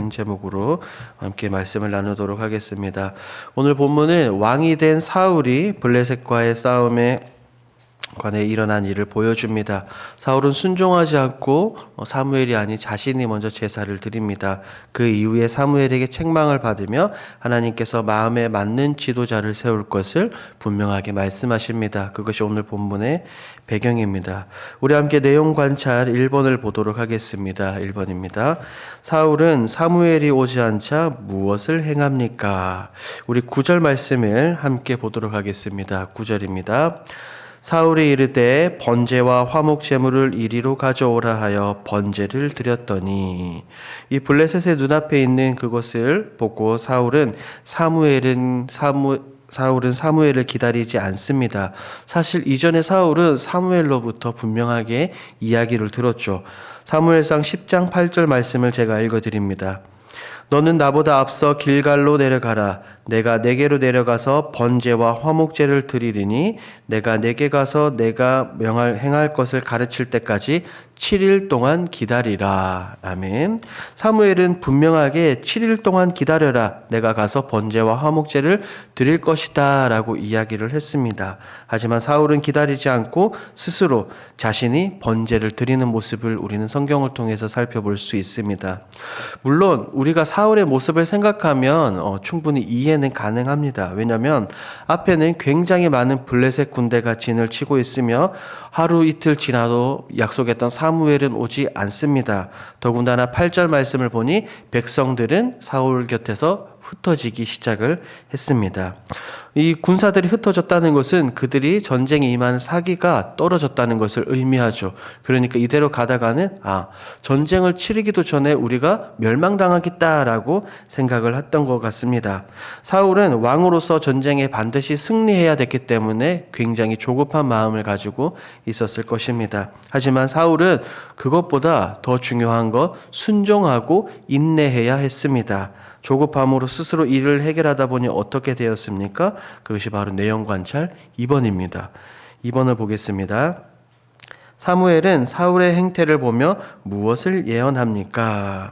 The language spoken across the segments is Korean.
라는 제목으로 함께 말씀을 나누도록 하겠습니다. 오늘 본문은 왕이 된 사울이 블레셋과의 싸움에 관해 일어난 일을 보여줍니다. 사울은 순종하지 않고 사무엘이 아닌 자신이 먼저 제사를 드립니다. 그 이후에 사무엘에게 책망을 받으며 하나님께서 마음에 맞는 지도자를 세울 것을 분명하게 말씀하십니다. 그것이 오늘 본문의 배경입니다. 우리 함께 내용 관찰 1번을 보도록 하겠습니다. 1번입니다. 사울은 사무엘이 오지 않자 무엇을 행합니까? 우리 9절 말씀을 함께 보도록 하겠습니다. 9절입니다. 사울이 이르되 번제와 화목 제물을 이리로 가져오라 하여 번제를 드렸더니, 이 블레셋의 눈앞에 있는 그것을 보고 사울은 사무엘을 기다리지 않습니다. 사실 이전에 사울은 사무엘로부터 분명하게 이야기를 들었죠. 사무엘상 10장 8절 말씀을 제가 읽어드립니다. 너는 나보다 앞서 길갈로 내려가라. 내가 내게로 내려가서 번제와 화목제를 드리리니 내가 내게 가서 내가 행할 것을 가르칠 때까지 7일 동안 기다리라. 아멘. 사무엘은 분명하게 7일 동안 기다려라. 내가 가서 번제와 화목제를 드릴 것이다 라고 이야기를 했습니다. 하지만 사울은 기다리지 않고 스스로 자신이 번제를 드리는 모습을 우리는 성경을 통해서 살펴볼 수 있습니다. 물론 우리가 사울의 모습을 생각하면 충분히 이해는 가능합니다. 왜냐하면 앞에는 굉장히 많은 블레셋 군대가 진을 치고 있으며 하루 이틀 지나도 약속했던 사무엘은 오지 않습니다. 더군다나 8절 말씀을 보니 백성들은 사울 곁에서 흩어지기 시작을 했습니다. 이 군사들이 흩어졌다는 것은 그들이 전쟁에 임하는 사기가 떨어졌다는 것을 의미하죠. 그러니까 이대로 가다가는 전쟁을 치르기도 전에 우리가 멸망당하겠다라고 생각을 했던 것 같습니다. 사울은 왕으로서 전쟁에 반드시 승리해야 됐기 때문에 굉장히 조급한 마음을 가지고 있었을 것입니다. 하지만 사울은 그것보다 더 중요한 것 순종하고 인내해야 했습니다. 조급함으로 스스로 일을 해결하다 보니 어떻게 되었습니까? 그것이 바로 내용 관찰 2번입니다. 2번을 보겠습니다. 사무엘은 사울의 행태를 보며 무엇을 예언합니까?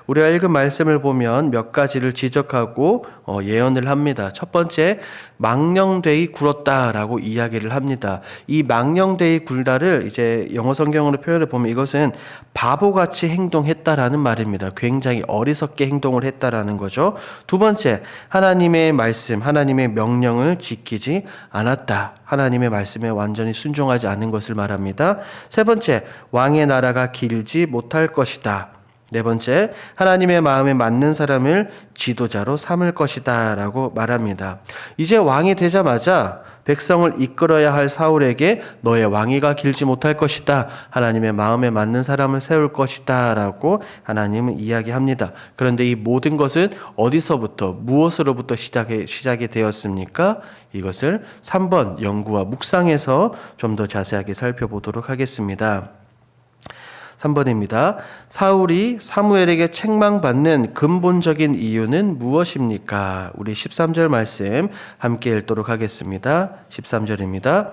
우리가 읽은 말씀을 보면 몇 가지를 지적하고 예언을 합니다. 첫 번째, 망령되이 굴었다라고 이야기를 합니다. 이 망령되이 굴다를 이제 영어 성경으로 표현을 보면 이것은 바보같이 행동했다라는 말입니다. 굉장히 어리석게 행동을 했다라는 거죠. 두 번째, 하나님의 말씀, 하나님의 명령을 지키지 않았다. 하나님의 말씀에 완전히 순종하지 않은 것을 말합니다. 세 번째, 왕의 나라가 길지 못할 것이다. 네 번째, 하나님의 마음에 맞는 사람을 지도자로 삼을 것이다 라고 말합니다. 이제 왕이 되자마자 백성을 이끌어야 할 사울에게 너의 왕위가 길지 못할 것이다. 하나님의 마음에 맞는 사람을 세울 것이다 라고 하나님은 이야기합니다. 그런데 이 모든 것은 어디서부터 무엇으로부터 시작이 되었습니까? 이것을 3번 연구와 묵상에서 좀 더 자세하게 살펴보도록 하겠습니다. 3번입니다. 사울이 사무엘에게 책망받는 근본적인 이유는 무엇입니까? 우리 13절 말씀 함께 읽도록 하겠습니다. 13절입니다.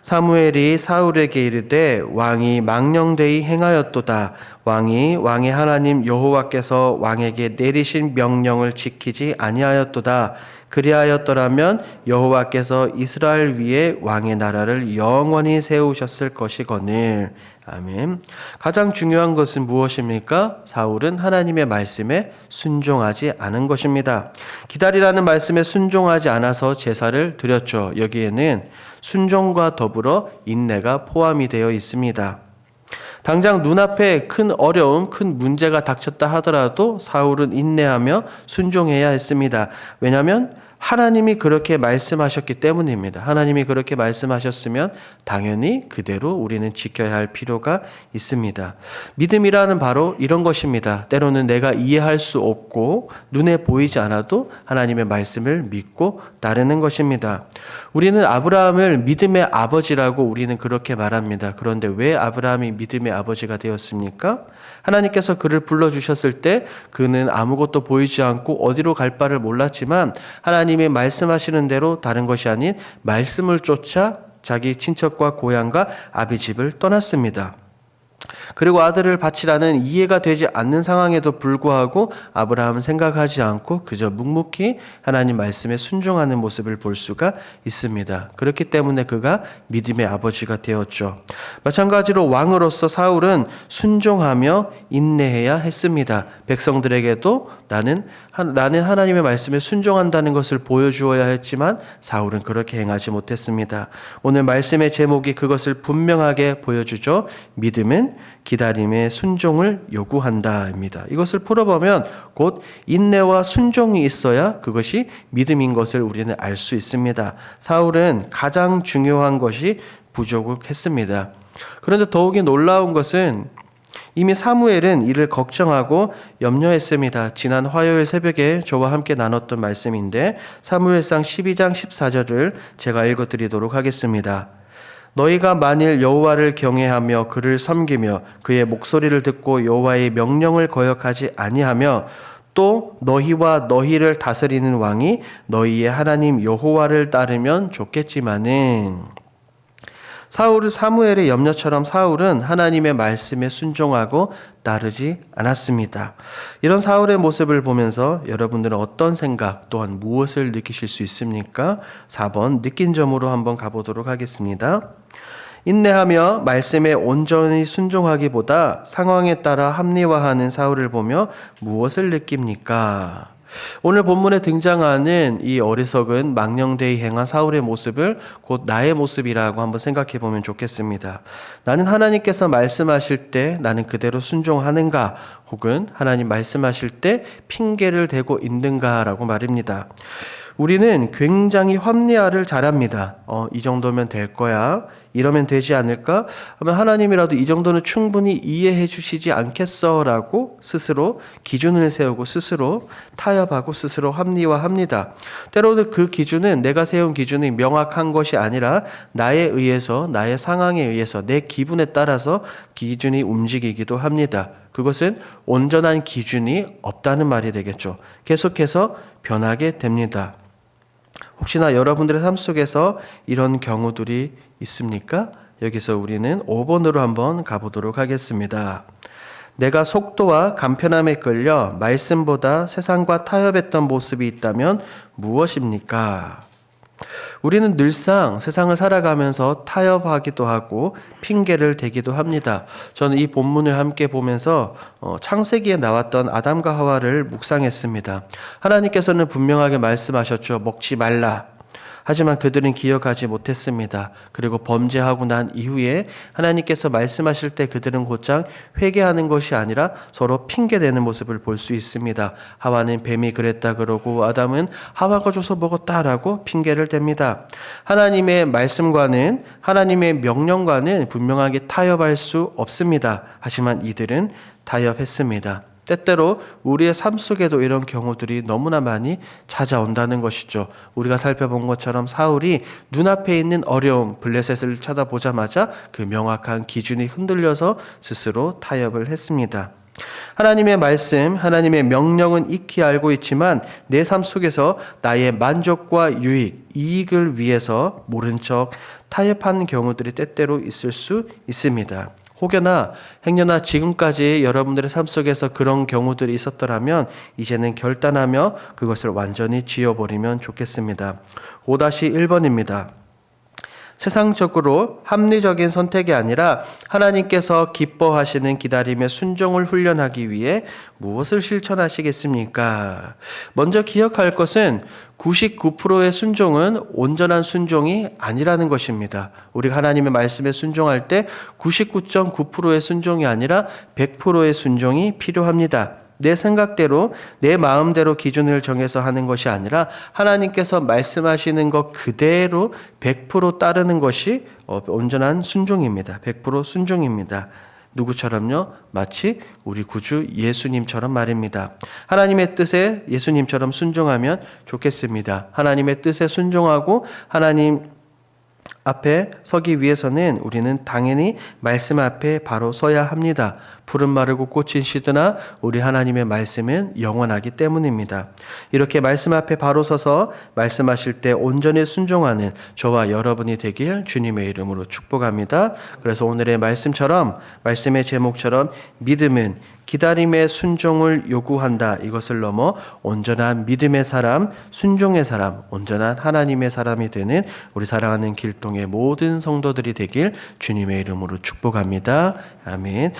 사무엘이 사울에게 이르되 왕이 망령되이 행하였도다. 왕의 하나님 여호와께서 왕에게 내리신 명령을 지키지 아니하였도다. 그리하였더라면 여호와께서 이스라엘 위에 왕의 나라를 영원히 세우셨을 것이거늘. 아멘. 가장 중요한 것은 무엇입니까? 사울은 하나님의 말씀에 순종하지 않은 것입니다. 기다리라는 말씀에 순종하지 않아서 제사를 드렸죠. 여기에는 순종과 더불어 인내가 포함이 되어 있습니다. 당장 눈앞에 큰 어려움, 큰 문제가 닥쳤다 하더라도 사울은 인내하며 순종해야 했습니다. 왜냐하면 하나님이 그렇게 말씀하셨기 때문입니다. 하나님이 그렇게 말씀하셨으면 당연히 그대로 우리는 지켜야 할 필요가 있습니다. 믿음이라는 바로 이런 것입니다. 때로는 내가 이해할 수 없고 눈에 보이지 않아도 하나님의 말씀을 믿고 따르는 것입니다. 우리는 아브라함을 믿음의 아버지라고 우리는 그렇게 말합니다. 그런데 왜 아브라함이 믿음의 아버지가 되었습니까? 하나님께서 그를 불러주셨을 때 그는 아무것도 보이지 않고 어디로 갈 바를 몰랐지만 하나님이 말씀하시는 대로 다른 것이 아닌 말씀을 쫓아 자기 친척과 고향과 아비집을 떠났습니다. 그리고 아들을 바치라는 이해가 되지 않는 상황에도 불구하고 아브라함은 생각하지 않고 그저 묵묵히 하나님 말씀에 순종하는 모습을 볼 수가 있습니다. 그렇기 때문에 그가 믿음의 아버지가 되었죠. 마찬가지로 왕으로서 사울은 순종하며 인내해야 했습니다. 백성들에게도 나는 하나님의 말씀에 순종한다는 것을 보여주어야 했지만 사울은 그렇게 행하지 못했습니다. 오늘 말씀의 제목이 그것을 분명하게 보여주죠. 믿음은 기다림의 순종을 요구한다입니다. 이것을 풀어보면 곧 인내와 순종이 있어야 그것이 믿음인 것을 우리는 알 수 있습니다. 사울은 가장 중요한 것이 부족했습니다. 그런데 더욱이 놀라운 것은 이미 사무엘은 이를 걱정하고 염려했습니다. 지난 화요일 새벽에 저와 함께 나눴던 말씀인데 사무엘상 12장 14절을 제가 읽어드리도록 하겠습니다. 너희가 만일 여호와를 경외하며 그를 섬기며 그의 목소리를 듣고 여호와의 명령을 거역하지 아니하며 또 너희와 너희를 다스리는 왕이 너희의 하나님 여호와를 따르면 좋겠지만은 사무엘의 염려처럼 사울은 하나님의 말씀에 순종하고 따르지 않았습니다. 이런 사울의 모습을 보면서 여러분들은 어떤 생각 또한 무엇을 느끼실 수 있습니까? 4번 느낀 점으로 한번 가보도록 하겠습니다. 인내하며 말씀에 온전히 순종하기보다 상황에 따라 합리화하는 사울을 보며 무엇을 느낍니까? 오늘 본문에 등장하는 이 어리석은 망령되이 행한 사울의 모습을 곧 나의 모습이라고 한번 생각해 보면 좋겠습니다. 나는 하나님께서 말씀하실 때 나는 그대로 순종하는가, 혹은 하나님 말씀하실 때 핑계를 대고 있는가라고 말입니다. 우리는 굉장히 합리화를 잘합니다. 이 정도면 될 거야. 이러면 되지 않을까? 하면 하나님이라도 이 정도는 충분히 이해해 주시지 않겠어라고 스스로 기준을 세우고 스스로 타협하고 스스로 합리화합니다. 때로는 그 기준은 내가 세운 기준이 명확한 것이 아니라 나에 의해서, 나의 상황에 의해서, 내 기분에 따라서 기준이 움직이기도 합니다. 그것은 온전한 기준이 없다는 말이 되겠죠. 계속해서 변하게 됩니다. 혹시나 여러분들의 삶 속에서 이런 경우들이 있습니까? 여기서 우리는 5번으로 한번 가보도록 하겠습니다. 내가 속도와 간편함에 끌려 말씀보다 세상과 타협했던 모습이 있다면 무엇입니까? 우리는 늘상 세상을 살아가면서 타협하기도 하고 핑계를 대기도 합니다. 저는 이 본문을 함께 보면서 창세기에 나왔던 아담과 하와를 묵상했습니다. 하나님께서는 분명하게 말씀하셨죠. 먹지 말라. 하지만 그들은 기억하지 못했습니다. 그리고 범죄하고 난 이후에 하나님께서 말씀하실 때 그들은 곧장 회개하는 것이 아니라 서로 핑계대는 모습을 볼 수 있습니다. 하와는 뱀이 그랬다 그러고 아담은 하와가 줘서 먹었다라고 핑계를 댑니다. 하나님의 말씀과는, 하나님의 명령과는 분명하게 타협할 수 없습니다. 하지만 이들은 타협했습니다. 때때로 우리의 삶 속에도 이런 경우들이 너무나 많이 찾아온다는 것이죠. 우리가 살펴본 것처럼 사울이 눈앞에 있는 어려움, 블레셋을 쳐다보자마자 그 명확한 기준이 흔들려서 스스로 타협을 했습니다. 하나님의 말씀, 하나님의 명령은 익히 알고 있지만 내 삶 속에서 나의 만족과 유익, 이익을 위해서 모른 척 타협하는 경우들이 때때로 있을 수 있습니다. 혹여나 행여나 지금까지 여러분들의 삶 속에서 그런 경우들이 있었더라면 이제는 결단하며 그것을 완전히 지워버리면 좋겠습니다. 5-1번입니다. 세상적으로 합리적인 선택이 아니라 하나님께서 기뻐하시는 기다림의 순종을 훈련하기 위해 무엇을 실천하시겠습니까? 먼저 기억할 것은 99%의 순종은 온전한 순종이 아니라는 것입니다. 우리가 하나님의 말씀에 순종할 때 99.9%의 순종이 아니라 100%의 순종이 필요합니다. 내 생각대로, 내 마음대로 기준을 정해서 하는 것이 아니라 하나님께서 말씀하시는 것 그대로 100% 따르는 것이 온전한 순종입니다. 100% 순종입니다. 누구처럼요? 마치 우리 구주 예수님처럼 말입니다. 하나님의 뜻에 예수님처럼 순종하면 좋겠습니다. 하나님의 뜻에 순종하고 하나님 앞에 서기 위해서는 우리는 당연히 말씀 앞에 바로 서야 합니다. 푸른 마르고 꽃은 시드나 우리 하나님의 말씀은 영원하기 때문입니다. 이렇게 말씀 앞에 바로 서서 말씀하실 때 온전히 순종하는 저와 여러분이 되길 주님의 이름으로 축복합니다. 그래서 오늘의 말씀처럼, 말씀의 제목처럼 믿음은 기다림의 순종을 요구한다. 이것을 넘어 온전한 믿음의 사람, 순종의 사람, 온전한 하나님의 사람이 되는 우리 사랑하는 길동의 모든 성도들이 되길 주님의 이름으로 축복합니다. 아멘.